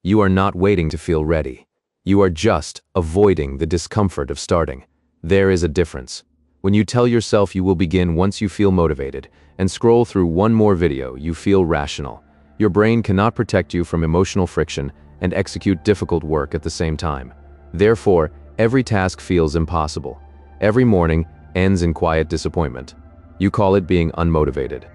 You are not waiting to feel ready. You are just avoiding the discomfort of starting. There is a difference. When you tell yourself you will begin once you feel motivated and scroll through one more video, you feel rational. Your brain cannot protect you from emotional friction and execute difficult work at the same time. Therefore, every task feels impossible. Every morning ends in quiet disappointment. You call it being unmotivated.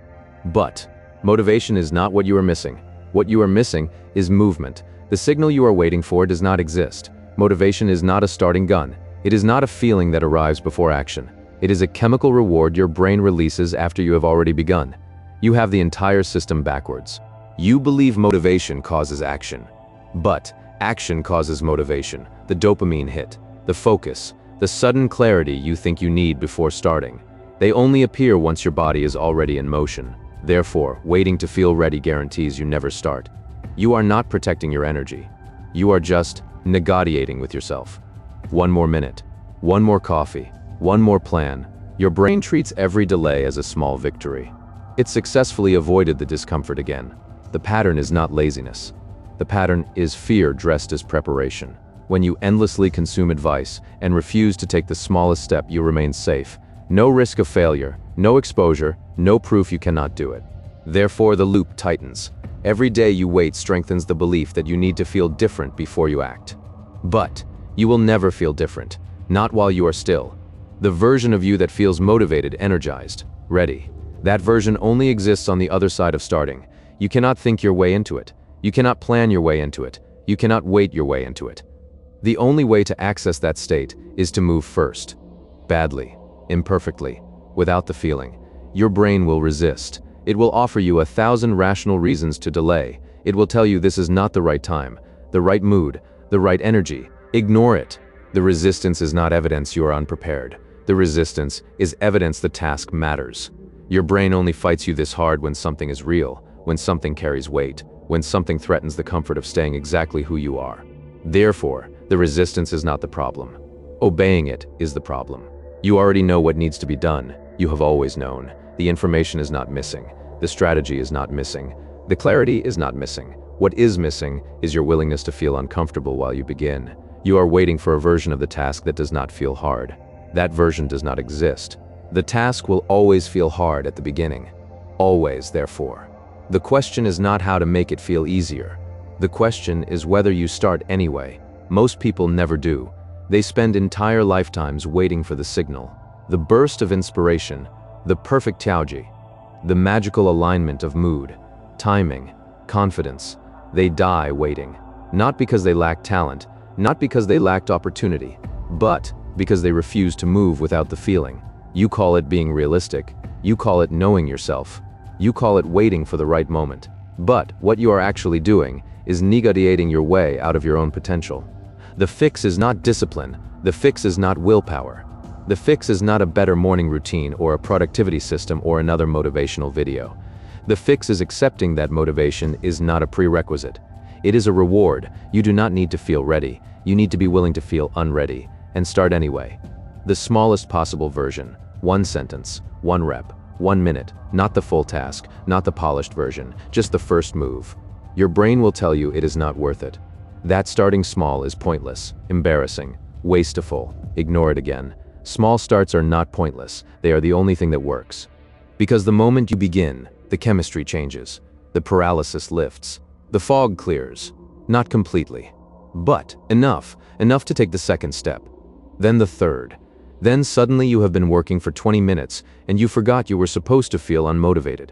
But motivation is not what you are missing. What you are missing is movement. The signal you are waiting for does not exist. Motivation is not a starting gun. It is not a feeling that arrives before action. It is a chemical reward your brain releases after you have already begun. You have the entire system backwards. You believe motivation causes action. But action causes motivation, the dopamine hit, the focus, the sudden clarity you think you need before starting. They only appear once your body is already in motion. Therefore, waiting to feel ready guarantees you never start. You are not protecting your energy. You are just negotiating with yourself. One more minute, one more coffee, one more plan. Your brain treats every delay as a small victory. It successfully avoided the discomfort again. The pattern is not laziness. The pattern is fear dressed as preparation. When you endlessly consume advice and refuse to take the smallest step, you remain safe. No risk of failure, no exposure, no proof you cannot do it. Therefore, the loop tightens. Every day you wait strengthens the belief that you need to feel different before you act. But you will never feel different, not while you are still. The version of you that feels motivated, energized, ready, that version only exists on the other side of starting. You cannot think your way into it. You cannot plan your way into it. You cannot wait your way into it. The only way to access that state is to move first. Badly, imperfectly, without the feeling. Your brain will resist. It will offer you 1,000 rational reasons to delay. It will tell you this is not the right time, the right mood, the right energy. Ignore it. The resistance is not evidence you are unprepared. The resistance is evidence the task matters. Your brain only fights you this hard when something is real, when something carries weight, when something threatens the comfort of staying exactly who you are. Therefore, the resistance is not the problem. Obeying it is the problem. You already know what needs to be done. You have always known. The information is not missing. The strategy is not missing. The clarity is not missing. What is missing is your willingness to feel uncomfortable while you begin. You are waiting for a version of the task that does not feel hard. That version does not exist. The task will always feel hard at the beginning. Always, therefore. The question is not how to make it feel easier. The question is whether you start anyway. Most people never do. They spend entire lifetimes waiting for the signal, the burst of inspiration, the perfect tiaoji, the magical alignment of mood, timing, confidence. They die waiting, not because they lack talent, not because they lacked opportunity, but because they refuse to move without the feeling. You call it being realistic. You call it knowing yourself. You call it waiting for the right moment. But what you are actually doing is negotiating your way out of your own potential. The fix is not discipline. The fix is not willpower. The fix is not a better morning routine or a productivity system or another motivational video. The fix is accepting that motivation is not a prerequisite. It is a reward. You do not need to feel ready. You need to be willing to feel unready and start anyway. The smallest possible version, one sentence, one rep, 1 minute, not the full task, not the polished version, just the first move. Your brain will tell you it is not worth it. That starting small is pointless, embarrassing, wasteful. Ignore it again. Small starts are not pointless. They are the only thing that works. Because the moment you begin, the chemistry changes. The paralysis lifts. The fog clears. Not completely, but enough to take the second step. Then the third. Then suddenly you have been working for 20 minutes and you forgot you were supposed to feel unmotivated.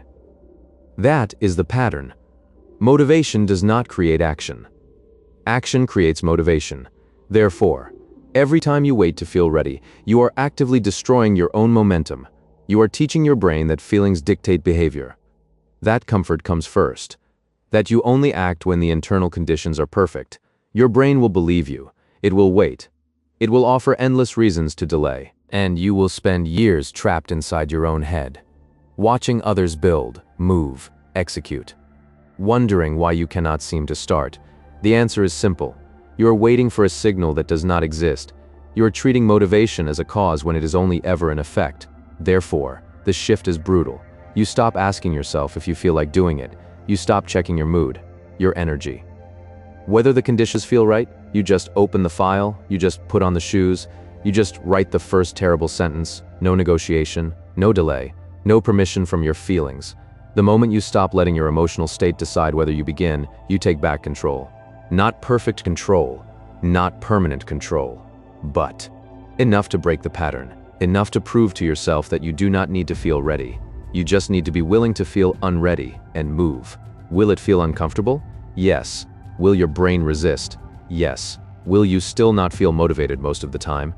That is the pattern. Motivation does not create action. Action creates motivation. Therefore, every time you wait to feel ready, you are actively destroying your own momentum. You are teaching your brain that feelings dictate behavior. That comfort comes first. That you only act when the internal conditions are perfect. Your brain will believe you. It will wait. It will offer endless reasons to delay, and you will spend years trapped inside your own head, watching others build, move, execute, wondering why you cannot seem to start. The answer is simple. You are waiting for a signal that does not exist. You are treating motivation as a cause when it is only ever an effect. Therefore, the shift is brutal. You stop asking yourself if you feel like doing it. You stop checking your mood, your energy. Whether the conditions feel right, you just open the file, you just put on the shoes, you just write the first terrible sentence, no negotiation, no delay, no permission from your feelings. The moment you stop letting your emotional state decide whether you begin, you take back control. Not perfect control, not permanent control, but enough to break the pattern, enough to prove to yourself that you do not need to feel ready. You just need to be willing to feel unready and move. Will it feel uncomfortable? Yes. Will your brain resist? Yes. Will you still not feel motivated most of the time?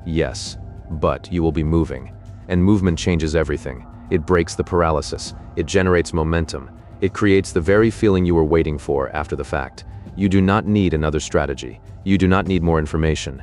Yes. But you will be moving. And movement changes everything. It breaks the paralysis. It generates momentum. It creates the very feeling you were waiting for after the fact. You do not need another strategy. You do not need more information.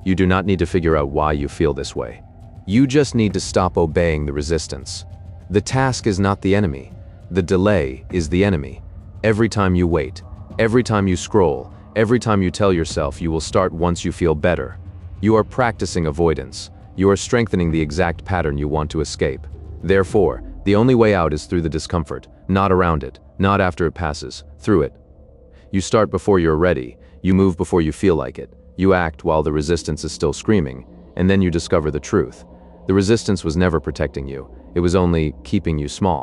You do not need to figure out why you feel this way. You just need to stop obeying the resistance. The task is not the enemy. The delay is the enemy. Every time you wait, every time you scroll, every time you tell yourself you will start once you feel better, you are practicing avoidance. You are strengthening the exact pattern you want to escape. Therefore, the only way out is through the discomfort, not around it, not after it passes, through it. You start before you're ready, you move before you feel like it, you act while the resistance is still screaming, and then you discover the truth. The resistance was never protecting you, it was only keeping you small.